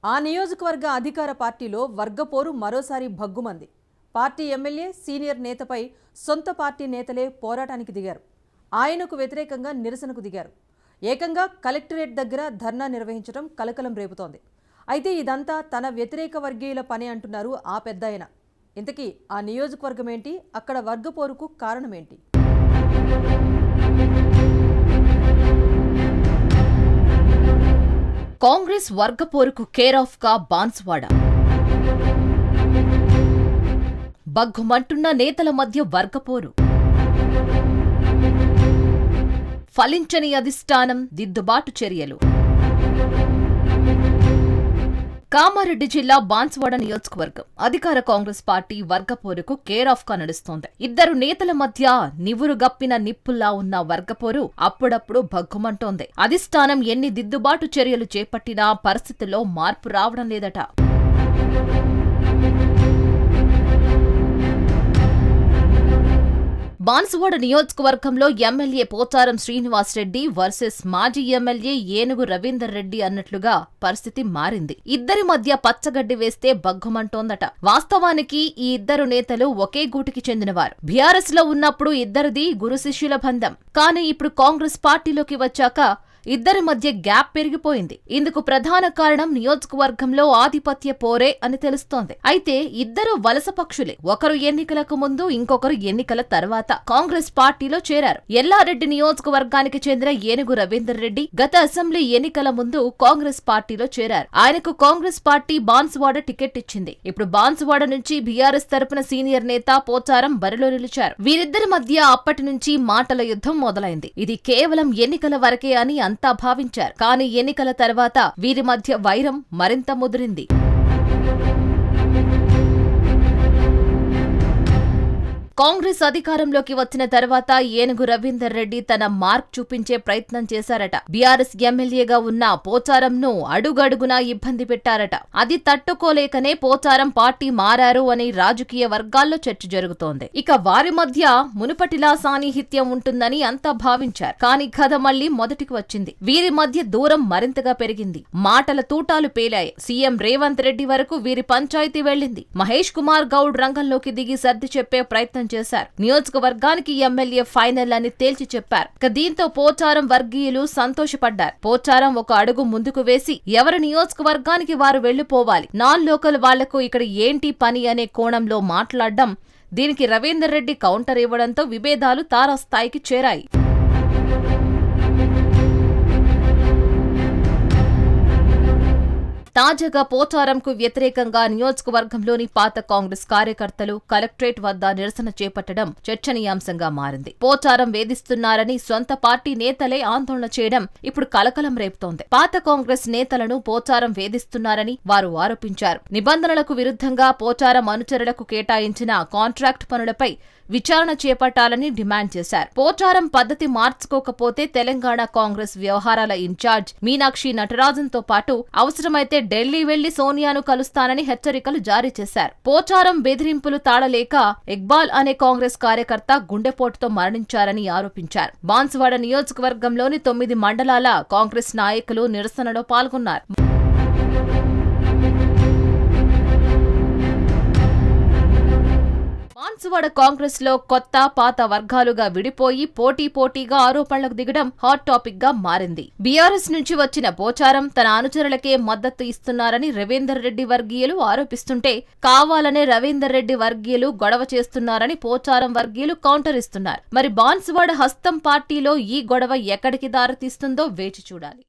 ఆ నియోజకవర్గ అధికార పార్టీలో వర్గపోరు మరోసారి భగ్గుమంది. పార్టీ ఎమ్మెల్యే సీనియర్ నేతపై సొంత పార్టీ నేతలే పోరాటానికి దిగారు. ఆయనకు వ్యతిరేకంగా నిరసనకు దిగారు. ఏకంగా కలెక్టరేట్ దగ్గర ధర్నా నిర్వహించడం కలకలం రేపుతోంది. అయితే ఇదంతా తన వ్యతిరేక వర్గీయుల పని అంటున్నారు ఆ పెద్దాయన. ఇంతకీ ఆ నియోజకవర్గం ఏంటి, అక్కడ వర్గపోరుకు కారణమేంటి? కాంగ్రెస్ వర్గపోరుకు కేరాఫ్ గా బాన్సువాడ. బగ్గుమంటున్న నేతల మధ్య వర్గపోరు. ఫలించని అధిష్టానం, దిద్దుబాటు చర్యలు. కామారెడ్డి జిల్లా బాన్సువాడ నియోజకవర్గం అధికార కాంగ్రెస్ పార్టీ వర్గపోరుకు కేరాఫ్ గా నడుస్తోంది. ఇద్దరు నేతల మధ్య నివురుగప్పిన నిప్పుల్లా ఉన్న వర్గపోరు అప్పుడప్పుడు భగ్గుమంటోంది. అధిష్టానం ఎన్ని దిద్దుబాటు చర్యలు చేపట్టినా పరిస్థితుల్లో మార్పు రావడం లేదట. బాన్సువాడ నియోజకవర్గంలో ఎమ్మెల్యే పోచారం శ్రీనివాస్ రెడ్డి వర్సెస్ మాజీ ఎమ్మెల్యే ఏనుగు రవీందర్ రెడ్డి అన్నట్లుగా పరిస్థితి మారింది. ఇద్దరి మధ్య పచ్చగడ్డి వేస్తే బగ్గుమంటోందట. వాస్తవానికి ఈ ఇద్దరు నేతలు ఒకే గూటికి చెందినవారు. బీఆర్ఎస్ లో ఉన్నప్పుడు ఇద్దరిది గురు శిష్యుల బంధం. కానీ ఇప్పుడు కాంగ్రెస్ పార్టీలోకి వచ్చాక ఇద్దరి మధ్య గ్యాప్ పెరిగిపోయింది. ఇందుకు ప్రధాన కారణం నియోజకవర్గంలో ఆధిపత్య పోరే అని తెలుస్తోంది. అయితే ఇద్దరు వలస పక్షులే. ఒకరు ఎన్నికలకు ముందు, ఇంకొకరు ఎన్నికల తర్వాత కాంగ్రెస్ పార్టీలో చేరారు. ఎల్లారెడ్డి నియోజకవర్గానికి చెందిన ఏనుగు రవీందర్ రెడ్డి గత అసెంబ్లీ ఎన్నికల ముందు కాంగ్రెస్ పార్టీలో చేరారు. ఆయనకు కాంగ్రెస్ పార్టీ బాన్సువాడ టికెట్ ఇచ్చింది. ఇప్పుడు బాన్సువాడ నుంచి బీఆర్ఎస్ తరపున సీనియర్ నేత పోచారం బరిలో నిలిచారు. వీరిద్దరి మధ్య అప్పటి నుంచి మాటల యుద్ధం మొదలైంది. ఇది కేవలం ఎన్నికల వరకే అని అంతా భావించారు. కానీ ఎన్నికల తర్వాత వీరి మధ్య వైరం మరింత ముదిరింది. కాంగ్రెస్ అధికారంలోకి వచ్చిన తర్వాత ఏనుగు రవీందర్ రెడ్డి తన మార్క్ చూపించే ప్రయత్నం చేశారట. బీఆర్ఎస్ ఎమ్మెల్యేగా ఉన్న పోచారంను అడుగడుగునా ఇబ్బంది పెట్టారట. అది తట్టుకోలేకనే పోచారం పార్టీ మారారు అని రాజకీయ వర్గాల్లో చర్చ జరుగుతోంది. ఇక వారి మధ్య మునుపటిలా సాన్నిహిత్యం ఉంటుందని అంతా భావించారు. కానీ కథ మళ్లీ మొదటికి వచ్చింది. వీరి మధ్య దూరం మరింతగా పెరిగింది. మాటల తూటాలు పేలాయి. సీఎం రేవంత్ రెడ్డి వరకు వీరి పంచాయతీ వెళ్లింది. మహేష్ కుమార్ గౌడ్ రంగంలోకి దిగి సర్ది చెప్పే ప్రయత్నం చేశారు. నియోజకవర్గానికి ఎమ్మెల్యే ఫైనల్ అని తేల్చి చెప్పారు. దీంతో పోచారం వర్గీయులు సంతోషపడ్డారు. పోచారం ఒక అడుగు ముందుకు వేసి ఎవరి నియోజకవర్గానికి వారు వెళ్లిపోవాలి, నాన్ లోకల్ వాళ్లకు ఇక్కడ ఏంటి పని అనే కోణంలో మాట్లాడడం. దీనికి రవీందర్ రెడ్డి కౌంటర్ ఇవ్వడంతో విభేదాలు తారాస్థాయికి చేరాయి. తాజాగా పోచారంకు వ్యతిరేకంగా నియోజకవర్గంలోని పాత కాంగ్రెస్ కార్యకర్తలు కలెక్టరేట్ వద్ద నిరసన చేపట్టడం చర్చనీయాంశంగా మారింది. పోచారం వేధిస్తున్నారని సొంత పార్టీ నేతలే ఆందోళన చేయడం ఇప్పుడు కలకలం రేపుతోంది. పాత కాంగ్రెస్ నేతలను పోచారం వేధిస్తున్నారని వారు ఆరోపించారు. నిబంధనలకు విరుద్ధంగా పోచారం అనుచరులకు కేటాయించిన కాంట్రాక్ట్ పనులపై విచారణ చేపట్టాలని డిమాండ్ చేశారు. పోచారం పద్ధతి మార్చుకోకపోతే తెలంగాణ కాంగ్రెస్ వ్యవహారాల ఇన్ఛార్జ్ మీనాక్షి నటరాజన్తో పాటు అవసరమైతే ఢిల్లీ వెళ్లి సోనియాను కలుస్తానని హెచ్చరికలు జారీ చేశారు. పోచారం బెదిరింపులు తాళలేక ఇక్బాల్ అనే కాంగ్రెస్ కార్యకర్త గుండెపోటుతో మరణించారని ఆరోపించారు. బాన్సువాడ నియోజకవర్గంలోని 9 మండలాల కాంగ్రెస్ నాయకులు నిరసనలో పాల్గొన్నారు. బాన్సువాడ కాంగ్రెస్ లో కొత్త పాత వర్గాలుగా విడిపోయి పోటీగా ఆరోపణలకు దిగడం హాట్ టాపిక్ గా మారింది. బీఆర్ఎస్ నుంచి వచ్చిన పోచారం తన అనుచరులకే మద్దతు ఇస్తున్నారని రవీందర్ రెడ్డి వర్గీయులు ఆరోపిస్తుంటే, కావాలనే రవీందర్ రెడ్డి వర్గీయులు గొడవ చేస్తున్నారని పోచారం వర్గీయులు కౌంటర్ ఇస్తున్నారు. మరి బాన్సువాడ హస్తం పార్టీలో ఈ గొడవ ఎక్కడికి దారితీస్తుందో వేచి చూడాలి.